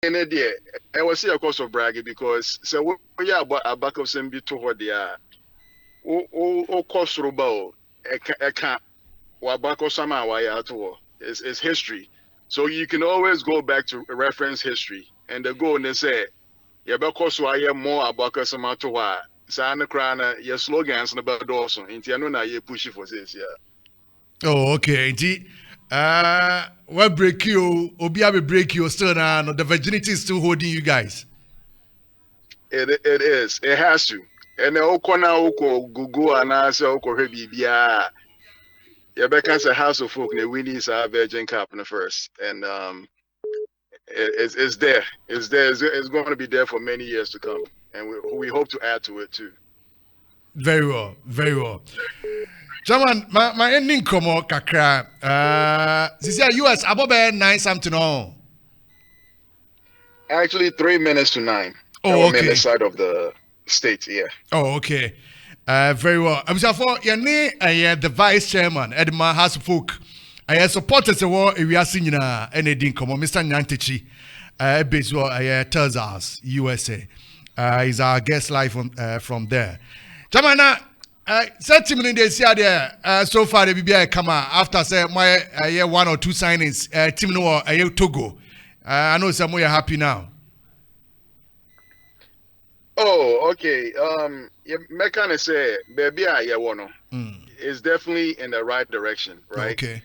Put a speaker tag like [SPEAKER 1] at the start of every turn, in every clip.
[SPEAKER 1] in idea. I was here cause of bragging because so we are about a back of some bit to what they are. O cost robo a can't wabako sama waya to it's history. So you can always go back to reference history and the go and they say yabako so I more abaka sama to wa sana krana your slogans na bad also inti ano na ye push for this yeah.
[SPEAKER 2] Oh, okay. Nti, what break you? Obi abe break you still now. No, the virginity is still holding you guys.
[SPEAKER 1] It is. It has to. And the okona oko Google and answer oko bibia. Yabeka a house of folk ne winning our Virgin Cup in the first. And it's there. It's there. It's going to be there for many years to come. And we hope to add to it too.
[SPEAKER 2] Very well, very well. Chairman, my ending komo kakra. This year US above 9 something on.
[SPEAKER 1] Actually 3 minutes to 9.
[SPEAKER 2] Oh,
[SPEAKER 1] I'm in the
[SPEAKER 2] okay.
[SPEAKER 1] side of the state, yeah.
[SPEAKER 2] Oh, okay. Very well. I'm sorry for your name. The vice chairman, Edma House Folk. I supporters a war we are seeing anything come on, Mr. Nyantichi. Based on tells us USA. Is our guest live from there. Jamana, 30 minutes this year there. So far the BBI come after say my one or two signings. Team no Togo. I know some are happy now.
[SPEAKER 1] Oh, okay. Yeah, me kind of say, baby, I wanna. It's definitely in the right direction, right?
[SPEAKER 2] Okay.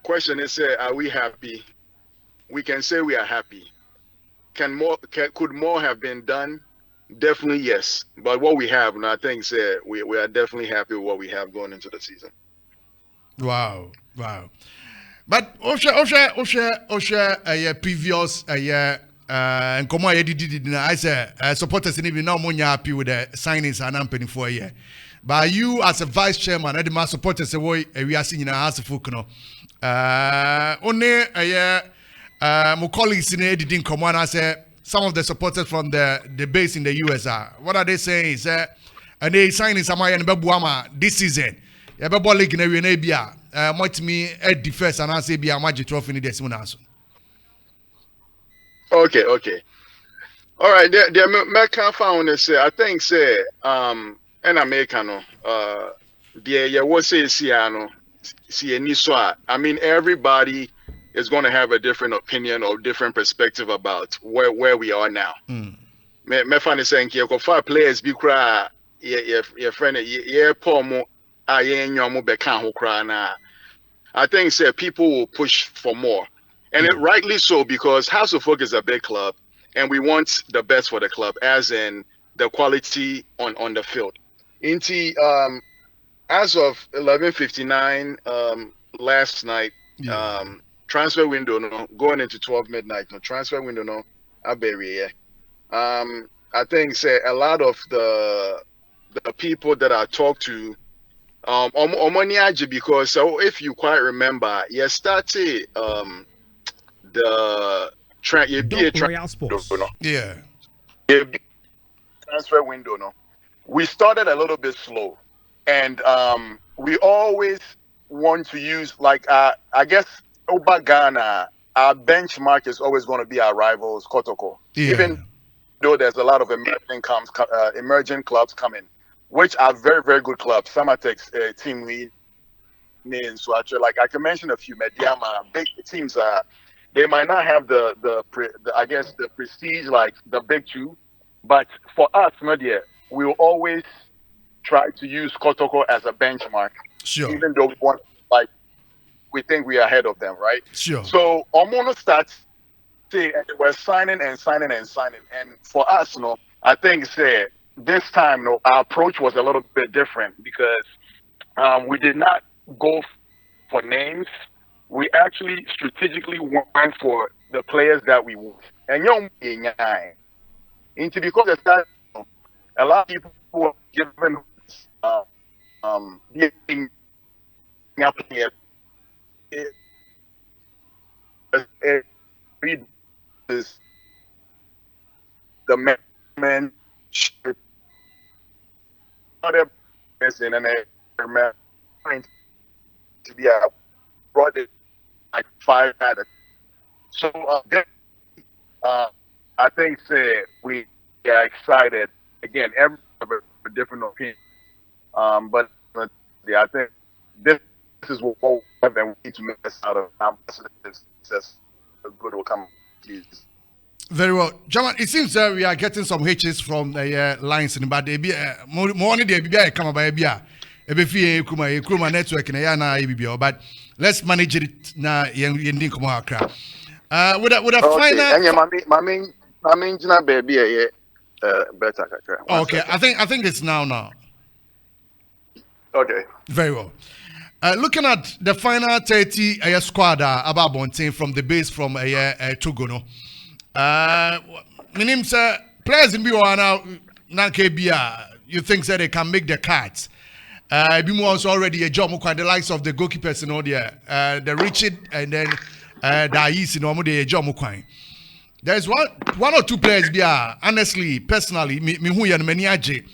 [SPEAKER 1] Question is, are we happy? We can say we are happy. Could more have been done? Definitely yes. But what we have, and I think, we are definitely happy with what we have going into the season.
[SPEAKER 2] Wow. Wow. But Osha, previous and come on, I say supporters in even now more happy with the signings and I'm for a year. But you as a vice chairman, I demand supporters say we are seeing in a house of folk no. Only a year my colleagues in the didn't come on. I say some of the supporters from the base in the US are what are they saying is and they signing some and Bebuama this season. Yeah, but league na we na bia much me head the first and I say bia magic trophy ni this one aso.
[SPEAKER 1] Okay, okay. All right. The Mecca found say I think and America no the yeah what say Siano see any so I mean everybody is going to have a different opinion or different perspective about where we are now. Me find saying here go five players be cry your friend yeah Paul mo yeah nyamu be kan ho cry na I think people will push for more. And it rightly so because House of Folk is a big club and we want the best for the club, as in the quality on the field. Inti as of 11:59 last night,
[SPEAKER 2] Yeah.
[SPEAKER 1] transfer window no going into 12 midnight no transfer window no aberie. I think a lot of the people that I talked to Omoniaji because so if you quite remember, you started the you be a
[SPEAKER 3] Royal
[SPEAKER 1] transfer
[SPEAKER 3] Sports.
[SPEAKER 1] no,
[SPEAKER 2] Yeah.
[SPEAKER 1] you be transfer window no. We started a little bit slow, and we always want to use like I guess Oba Ghana. Our benchmark is always going to be our rivals, Kotoko.
[SPEAKER 2] Yeah.
[SPEAKER 1] Even though there's a lot of emerging clubs coming, which are very, very good clubs. Samatex team lead names. So actually, like I can mention a few. Mediama, big teams. They might not have the I guess the prestige like the big two, but for us, Media, we will always try to use Kotoko as a benchmark,
[SPEAKER 2] Sure.
[SPEAKER 1] even though we want like we think we are ahead of them, right?
[SPEAKER 2] Sure.
[SPEAKER 1] So Omono starts say we're signing and signing and signing. And for us, I think this time, our approach was a little bit different because we did not go for names. We actually strategically went for the players that we want. And into because of that, a lot of people were given being up here. Read this the man other person and I remember to be brought it like 5 at it. So I think say we are excited. Again, everybody have a different opinion. But I think this is what we have, and we need to make this out of positive success. Good will come out of this season.
[SPEAKER 2] Very well. Jaman, it seems that we are getting some hitches from the lines, but they be more than they be come by a Kuma network and a but let's manage it now. With a
[SPEAKER 1] Okay,
[SPEAKER 2] final.
[SPEAKER 1] and yeah, my main, baby, yeah, better. One
[SPEAKER 2] Okay,
[SPEAKER 1] second.
[SPEAKER 2] I think it's now.
[SPEAKER 1] Okay.
[SPEAKER 2] Very well. Looking at the final 30 squad about Bontain from the base from Togo. No? Meaning, sir, players in Biwana, Nankebia, you think that they can make the cuts? Bimu also already a job the likes of the goalkeepers and all the Richard and then the Ais in Omo the job there's one or two players there, honestly, personally, me who and many the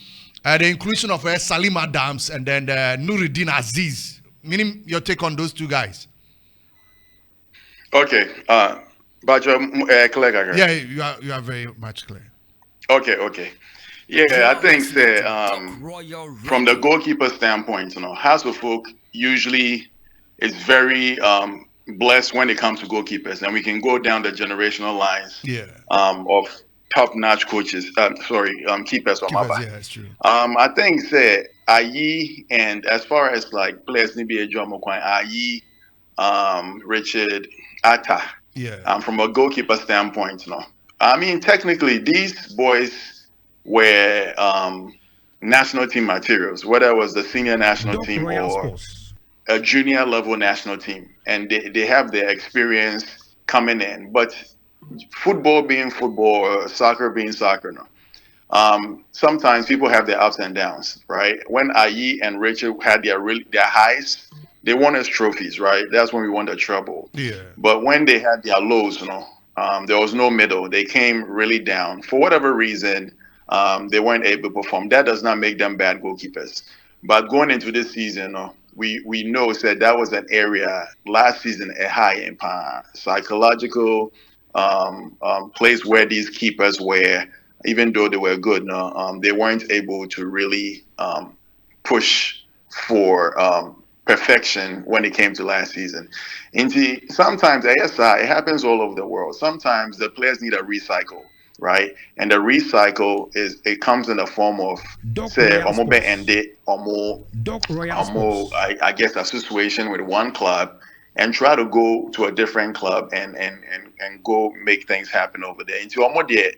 [SPEAKER 2] inclusion of Salim Adams and then Nuruddin Aziz. Meaning your take on those two guys.
[SPEAKER 1] Okay. But clear.
[SPEAKER 2] Yeah, you are very much clear.
[SPEAKER 1] Okay. Yeah, I think say from the goalkeeper standpoint, House of Folk usually is very blessed when it comes to goalkeepers, and we can go down the generational lines
[SPEAKER 2] Yeah.
[SPEAKER 1] of top-notch coaches. Keepers on my
[SPEAKER 2] Keepers,
[SPEAKER 1] back.
[SPEAKER 2] yeah, that's true.
[SPEAKER 1] I think say Ayi, and as far as like players, maybe a John Mokwan, Ayi, Richard, Atta.
[SPEAKER 2] Yeah.
[SPEAKER 1] From a goalkeeper standpoint, I mean, technically, these boys were national team materials, whether it was the senior national
[SPEAKER 3] Doc
[SPEAKER 1] team
[SPEAKER 3] Royal
[SPEAKER 1] or
[SPEAKER 3] Sports.
[SPEAKER 1] a junior level national team, and they have their experience coming in. But football being football, or soccer being soccer, no. Sometimes people have their ups and downs, right? When Ayi and Richard had their highs, they won us trophies, right? That's when we won the treble.
[SPEAKER 2] Yeah.
[SPEAKER 1] But when they had their lows, there was no middle. They came really down for whatever reason. They weren't able to perform. That does not make them bad goalkeepers. But going into this season, we know that was an area last season a high in psychological place where these keepers were, even though they were good, no, they weren't able to really push for perfection when it came to last season. Sometimes ASI, it happens all over the world. Sometimes the players need a recycle, right? And the recycle it comes in the form of
[SPEAKER 3] Doc
[SPEAKER 1] say
[SPEAKER 3] Royal
[SPEAKER 1] omo be
[SPEAKER 3] Sports.
[SPEAKER 1] ende omo
[SPEAKER 3] Doc Royal Sports.
[SPEAKER 1] I guess association with one club and try to go to a different club and go make things happen over there. Into omo there,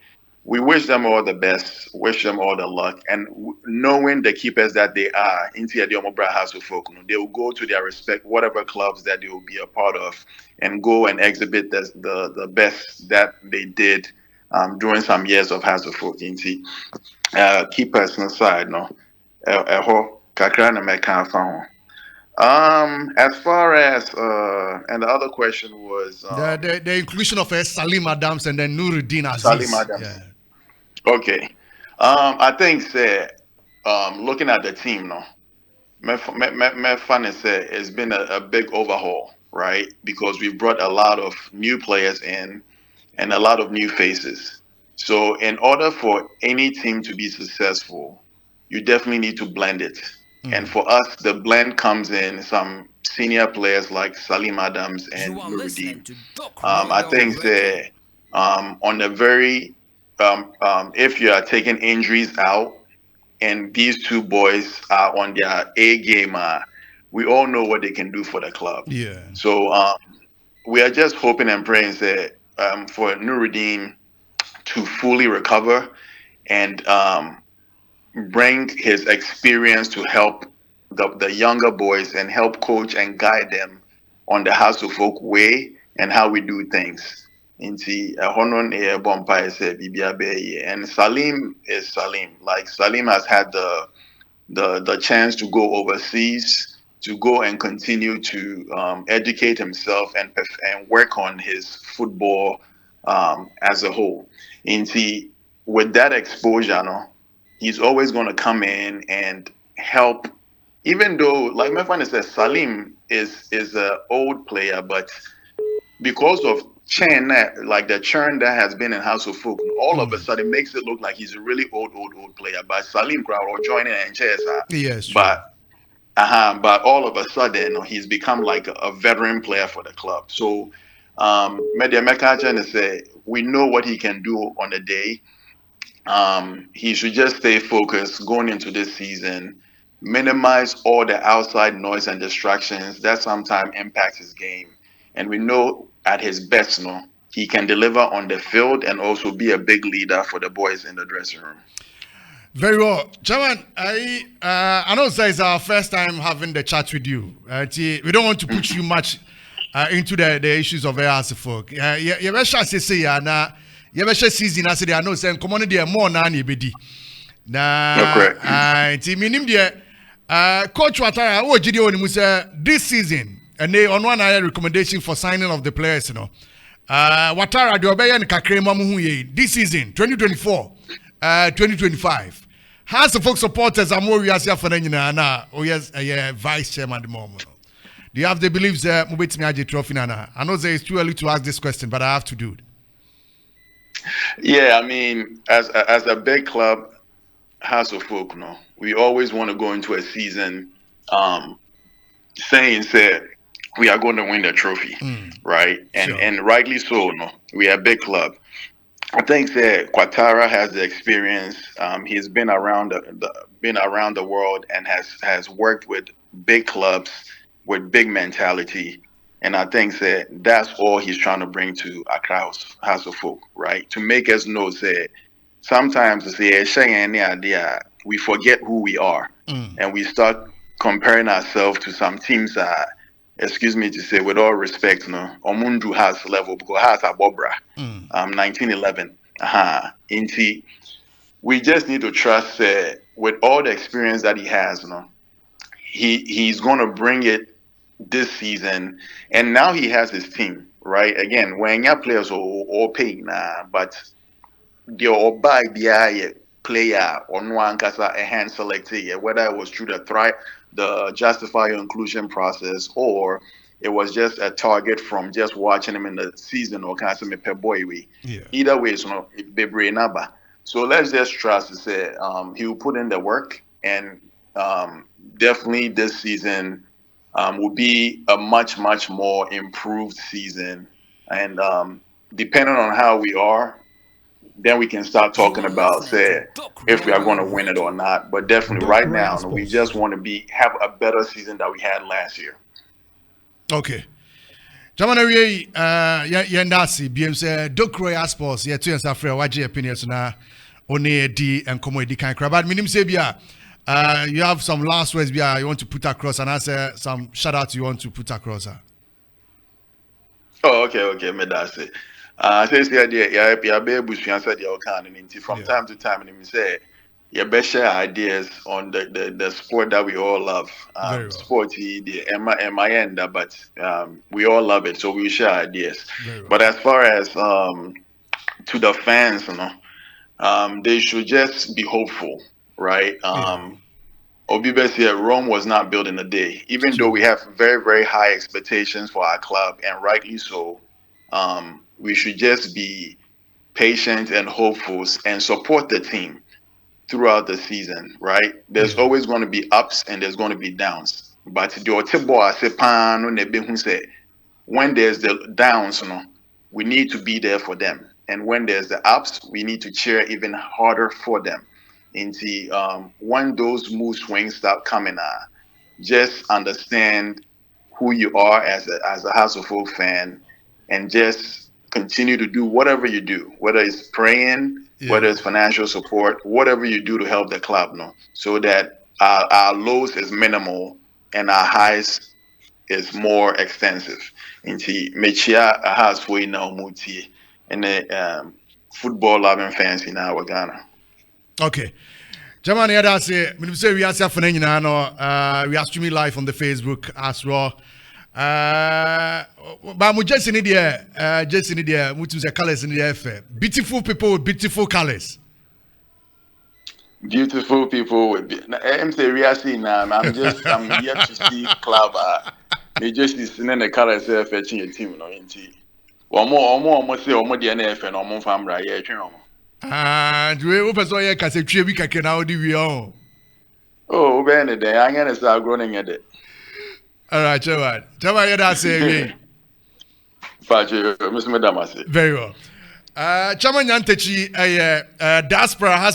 [SPEAKER 1] we wish them all the best, wish them all the luck, and knowing the keepers that they are, into the Omobra House of Folk, they will go to their respect, whatever clubs that they will be a part of, and go and exhibit the best that they did during some years of House of Folk. Into keepers side, no, kakra na meka fa ho. As far as and the other question was
[SPEAKER 2] The inclusion of Salim Adams and then Nuruddin
[SPEAKER 1] Salim
[SPEAKER 2] Aziz.
[SPEAKER 1] Adams.
[SPEAKER 2] Yeah.
[SPEAKER 1] Okay. I think say looking at the team now, my fun is say it's been a big overhaul, right? Because we've brought a lot of new players in and a lot of new faces. So in order for any team to be successful, you definitely need to blend it. And for us, the blend comes in some senior players like Salim Adams and Nuruddin. I think that on the very if you are taking injuries out and these two boys are on their A game, we all know what they can do for the club.
[SPEAKER 2] Yeah.
[SPEAKER 1] So we are just hoping and praying that for Nuruddin to fully recover and bring his experience to help the younger boys and help coach and guide them on the House of Folk way and how we do things. Nti ɛhɔ no na yɛbɔ mpaeɛ sɛ biribiara bɛyɛ yie. And Salim is Salim. Like Salim has had the chance to go overseas, to go and continue to educate himself and work on his football as a whole. Nti with that exposure, no, he's always going to come in and help. Even though, like my friend says, Salim is an old player, but because of
[SPEAKER 3] churn that, like the churn that has been in House of Folk, all of a sudden makes it look like he's a really old player. But Salim Crowd or joining and Chesa,
[SPEAKER 2] Yes, true.
[SPEAKER 3] but but all of a sudden he's become like a veteran player for the club. So Media Mekajan say we know what he can do on the day. He should just stay focused going into this season, minimize all the outside noise and distractions that sometimes impact his game. And we know at his best, no, he can deliver on the field and also be a big leader for the boys in the dressing room.
[SPEAKER 2] Very well, Chairman. I know it's our first time having the chat with you. We don't want to put you much into the issues of Air folk. You better say na you better season. I said I know saying come on there more na ni bedi.
[SPEAKER 3] No, correct.
[SPEAKER 2] Ti minim there. Coach Watara, what did you say this season? And they on one recommendation for signing of the players, you know. Watara the obeyan kakre mamu this season 2024. 2025. Has the folk supporters are more reasia for na oh yes, vice chairman at the moment. Do you have the beliefs Mubit Miaji trophy nana? I know it's too early to ask this question, but I have to do it.
[SPEAKER 3] Yeah, I mean, as a big club, House of Folk, no, we always want to go into a season saying that we are going to win the trophy, right? And rightly so, no, we are a big club. I think that Quatara has the experience. He's been around the world and has worked with big clubs with big mentality. And I think that that's all he's trying to bring to Accra House of Folk, right? To make us know that sometimes we forget who we are and we start comparing ourselves to some teams that, excuse me to say, with all respect, no, Omundu has level because has a Bobra, 1911. Inti, we just need to trust that with all the experience that he has, no, he's going to bring it this season, and now he has his team, right? Again, when your players are all paying, but the Obai BI player on one kasa a hand selected, whether it was through the justify your inclusion process, or it was just a target from just watching him in the season or kind of me per boy way.
[SPEAKER 2] Yeah.
[SPEAKER 3] Either way, be brain number. So let's just trust to say he will put in the work, and definitely this season will be a much more improved season, and depending on how we are, then we can start talking about say if we are going to win it or not. But definitely right now, we just want to have a better season that we had last year.
[SPEAKER 2] Okay. Jamana we yendasi BM say Doc Royal Sports ye to answer for waje opinions na oni edi and komo edi kan crab. But minim say bia you have some last words bia you want to put across, and I say some shout out you want to put across.
[SPEAKER 3] Oh, okay, me that's it. Say yeah, be able to answer the kind and from time to time, and say you better share ideas on the sport that we all love. Sport the MIN, but we all love it, so we share ideas. But as far as to the fans, you know, they should just be hopeful, right? Obibes here, Rome was not built in a day. Even though we have very high expectations for our club, and rightly so, we should just be patient and hopeful and support the team throughout the season, right? There's always going to be ups and there's going to be downs. But when there's the downs, we need to be there for them. And when there's the ups, we need to cheer even harder for them. When those mood swings start coming, just understand who you are as a House of Folk fan, and just continue to do whatever you do, whether it's praying, whether it's financial support, whatever you do to help the club, so that our lows is minimal and our highs is more extensive. Mechia has way now muti and the football loving fans in our Ghana.
[SPEAKER 2] Okay. Jamani yada say we say we are for no we are streaming live on the Facebook as well. But we just need the mutu say colors in the air. Beautiful people with beautiful colors.
[SPEAKER 3] Beautiful people with I'm say we are seeing now. I'm yet to see club. They just is in the colors fetching a team, no indeed. Omo say omo the NFN omo famra ye twen omo.
[SPEAKER 2] Ah, do we open so ye kase twie bi kake na odi wi on.
[SPEAKER 3] Oh, be ne dey anya ne sa agro ne ngede.
[SPEAKER 2] All right, Chairman. Chairman, you that say we.
[SPEAKER 3] Faje, Mr. Medamase.
[SPEAKER 2] Very well. Chairman Yantechi, Diaspora has